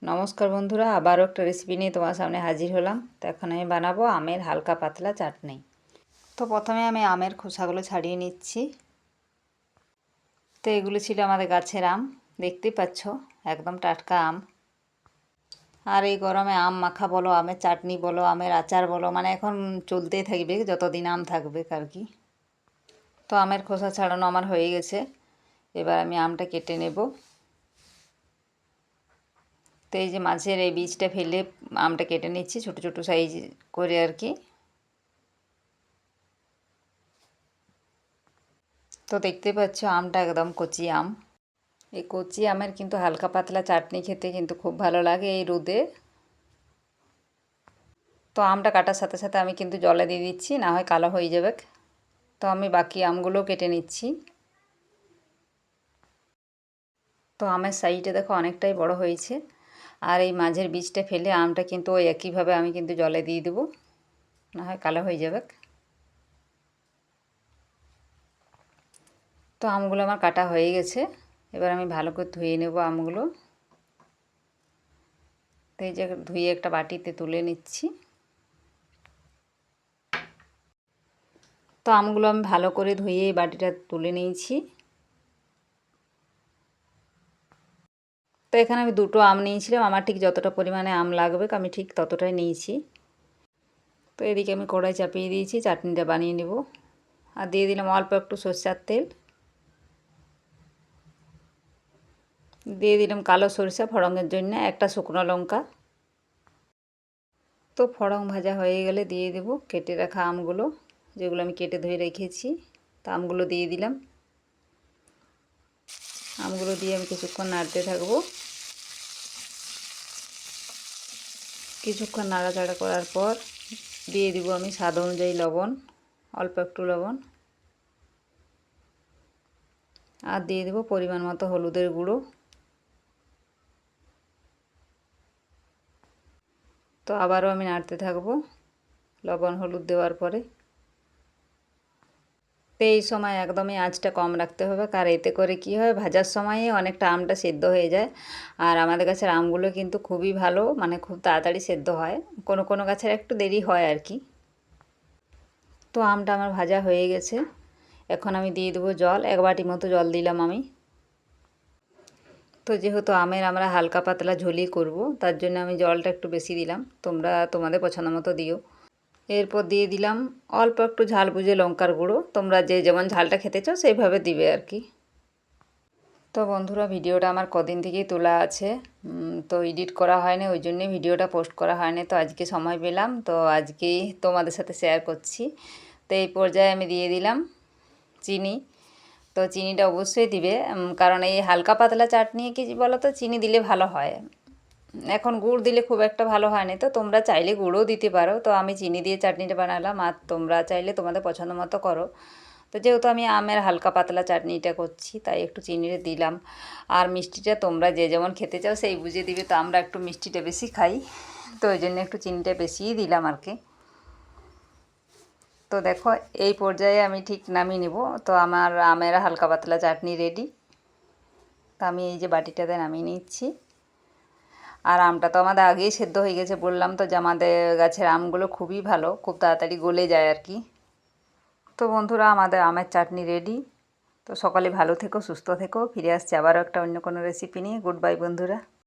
নমস্কার বন্ধুরা, আবারও একটা রেসিপি নিয়ে তোমার সামনে হাজির হলাম। তো এখন আমি বানাবো আমের হালকা পাতলা চাটনি। তো প্রথমে আমি আমের খোসাগুলো ছাড়িয়ে নিচ্ছি। তো এগুলো ছিল আমাদের গাছের আম, দেখতেই পাচ্ছ একদম টাটকা আম। আর এই গরমে আম মাখা বলো, আমের চাটনি বলো, আমের আচার বলো, মানে এখন চলতেই থাকবে যতদিন আম থাকবে আর কি। তো আমের খোসা ছাড়ানো আমার হয়ে গেছে, এবার আমি আমটা কেটে নেব। তো এই যে মাঝের এই বীজটা ফেলে আমটা কেটে নিচ্ছি ছোট ছোট সাইজ করে আর কি। তো দেখতে পাচ্ছ আমটা একদম কচি আম। এই কচি আমের কিন্তু হালকা পাতলা চাটনি খেতে কিন্তু খুব ভালো লাগে এই রোদে। তো আমটা কাটার সাথে সাথে আমি কিন্তু জলে দিয়ে দিচ্ছি, না হয় কালো হয়ে যাবে। তো আমি বাকি আমগুলো কেটে নিচ্ছি। তো আমের সাইজটা দেখো অনেকটাই বড় হয়েছে। আর এই মাঝের বীজটা ফেলে আমটা কিন্তু ওই একইভাবে আমি কিন্তু জলে দিয়ে দেবো, না হয় কালো হয়ে যাবে। তো আমগুলো আমার কাটা হয়ে গেছে, এবার আমি ভালো করে ধুয়ে নেব আমগুলো। তো এই যে ধুয়ে একটা বাটিতে তুলে নিচ্ছি। তো আমগুলো আমি ভালো করে ধুয়ে বাটিটা তুলে নিয়েছি। তো এখানে আমি দুটো আম নিয়েছিলাম, আমার ঠিক যতটা পরিমাণে আম লাগবে আমি ঠিক ততটাই নিয়েছি। তো এদিকে আমি কড়াই চাপিয়ে দিয়েছি, চাটনিটা বানিয়ে নেব। আর দিয়ে দিলাম অল্প একটু সরষের তেল, দিয়ে দিলাম কালো সরিষা ফোড়নের জন্য, একটা শুকনো লঙ্কা। তো ফোড়ন ভাজা হয়ে গেলে দিয়ে দেব কেটে রাখা আমগুলো, যেগুলো আমি কেটে ধুয়ে রেখেছি। তো আমগুলো দিয়ে দিলাম। আমগুলো দিয়ে আমি কিছুক্ষণ নাড়তে থাকবো। কিছুক্ষণ নাড়াচাড়া করার পর দিয়ে দিব আমি স্বাদ অনুযায়ী লবণ, অল্প একটু লবণ। আর দিয়ে দেব পরিমাণ মতো হলুদের গুঁড়ো। তো আবারও আমি নাড়তে থাকবো লবণ হলুদ দেওয়ার পরে। তো এই সময় একদমই আঁচটা কম রাখতে হবে, কারণ এতে করে কি হয়, ভাজার সময়ে অনেকটা আমটা সেদ্ধ হয়ে যায়। আর আমাদের গাছের আমগুলো কিন্তু খুবই ভালো, মানে খুব তাড়াতাড়ি সেদ্ধ হয়, কোনো কোনো গাছের একটু দেরি হয় আর কি। তো আমটা আমার ভাজা হয়ে গেছে, এখন আমি দিয়ে দেবো জল, 1 বাটি মতো জল দিলাম আমি। তো যেহেতু আমের আমরা হালকা পাতলা ঝোলই করব, তার জন্য আমি জলটা একটু বেশি দিলাম, তোমরা তোমাদের পছন্দ মতো দিও। এরপর দিয়ে দিলাম অল্প একটু ঝাল বুঝে লঙ্কার গুঁড়ো, তোমরা যে যেমন ঝালটা খেতে চাও সেইভাবে দিবে আর কি। তো বন্ধুরা, ভিডিওটা আমার কদিন থেকেই তোলা আছে, তো এডিট করা হয়নি, ওই জন্যই ভিডিওটা পোস্ট করা হয়নি। তো আজকে সময় পেলাম, তো আজকেই তোমাদের সাথে শেয়ার করছি। তো এই পর্যায়ে আমি দিয়ে দিলাম চিনি। তো চিনিটা অবশ্যই দিবে, কারণ এই হালকা পাতলা চাটনি কি বলো তো, চিনি দিলে ভালো হয়। এখন গুড় দিলে খুব একটা ভালো হয় না, তো তোমরা চাইলে গুঁড়ও দিতে পারো। তো আমি চিনি দিয়ে চাটনিটা বানালাম, আর তোমরা চাইলে তোমাদের পছন্দ মতো করো। তো যেহেতু আমি আমের হালকা পাতলা চাটনিটা করছি, তাই একটু চিনিটা দিলাম। আর মিষ্টিটা তোমরা যে যেমন খেতে চাও সেই বুঝে দিবে। তো আমরা একটু মিষ্টিটা বেশি খাই, তো ওই জন্য একটু চিনিটা বেশিই দিলাম আর কি। তো দেখো এই পর্যায়ে আমি ঠিক নামিয়ে নেব। তো আমার আমের হালকা পাতলা চাটনি রেডি। তো আমি এই যে বাটিটাতে নামিয়ে নিচ্ছি। আর আমটা তো আমাদের আগেই সেদ্ধ হয়ে গেছে বললাম, তো যে আমাদের গাছের আমগুলো খুবই ভালো, খুব তাড়াতাড়ি গলে যায় আর কি। তো বন্ধুরা, আমাদের আমের চাটনি রেডি। তো সকলে ভালো থেকো, সুস্থ থেকো, ফিরে আসছে আবারও একটা অন্য কোনো রেসিপি নিয়ে। গুড বাই বন্ধুরা।